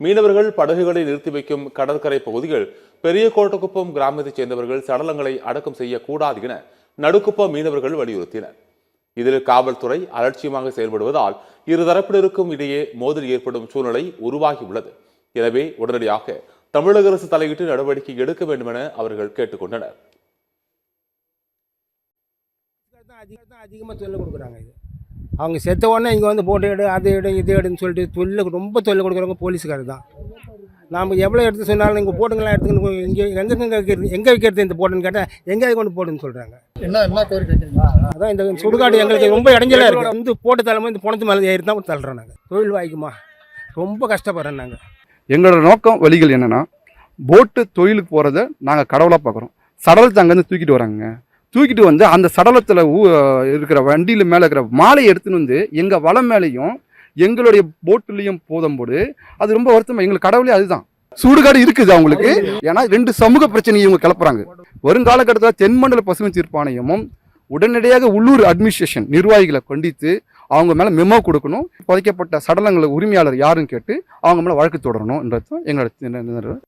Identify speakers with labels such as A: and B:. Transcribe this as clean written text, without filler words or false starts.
A: மீனவர்கள் படகுகளை நிறுத்தி வைக்கும் கடற்கரை பகுதிகள் பெரிய கோட்டக்குப்பம் கிராமத்தைச் சேர்ந்தவர்கள் சடலங்களை அடக்கம் செய்யக்கூடாது என நடுக்குப்பம் மீனவர்கள் வலியுறுத்தினர். இதில் காவல்துறை அலட்சியமாக செயல்படுவதால் இருதரப்பினருக்கும் இடையே மோதல் ஏற்படும் சூழ்நிலை உருவாகியுள்ளது. எனவே உடனடியாக தமிழக அரசு தலையிட்டு நடவடிக்கை எடுக்க வேண்டும் என அவர்கள் கேட்டுக்கொண்டனர்.
B: அதிகமாக தொல்லை கொடுக்குறாங்க. இது அவங்க செத்த உடனே இங்கே வந்து போட்டு எடு, அது எடு, இது எடுன்னு சொல்லிட்டு தொல்லை ரொம்ப தொல்லை கொடுக்குறவங்க போலீஸ்காரர் தான். நாம் எவ்வளோ எடுத்து சொன்னாலும் இங்கே போட்டுங்களாம் எடுத்துக்கணும், இங்கே எங்கே வைக்கிறது இந்த போட்டுன்னு கேட்டால் எங்கேயாவது கொண்டு போடுன்னு சொல்கிறாங்க.
C: என்ன கோரிக்கை?
B: அதான் இந்த சுடுகாடு எங்களுக்கு ரொம்ப இடைஞ்சலாக இருக்குது. வந்து போட்டு தலைமை இந்த பணத்து மேலே ஏறி தான் தள்ளுறோம். நாங்கள் தொழில் வாய்க்குமா ரொம்ப கஷ்டப்படுறோம். நாங்கள்
D: எங்களோட நோக்கம் வழிகள் என்னென்னா, போட்டு தொழிலுக்கு போகிறத நாங்கள் கடவுளாக பார்க்குறோம். சடலத்தை அங்கேருந்து தூக்கிட்டு வராங்க. தூக்கிட்டு வந்து அந்த சடலத்தில் இருக்கிற வண்டியில் மேலே இருக்கிற மாலையை எடுத்துன்னு வந்து எங்கள் வலை மேலேயும் எங்களுடைய போட்டுலேயும் போதும்போது அது ரொம்ப வருத்தமாக எங்களுக்கு கடவுளே அதுதான். சுடுகாடு இருக்குது அவங்களுக்கு. ஏன்னா 2 சமூக பிரச்சனையை இவங்க கிளப்புறாங்க. வருங்காலகட்டத்தில் தென்மண்டல பசுமை தீர்ப்பாணையமும் உடனடியாக உள்ளூர் அட்மினிஸ்ட்ரேஷன் நிர்வாகிகளை கண்டித்து அவங்க மேலே மெமோ கொடுக்கணும். புதைக்கப்பட்ட சடலங்களை உரிமையாளர் யாருன்னு கேட்டு அவங்க மேலே வழக்கு தொடரணும் என்றது எங்களோட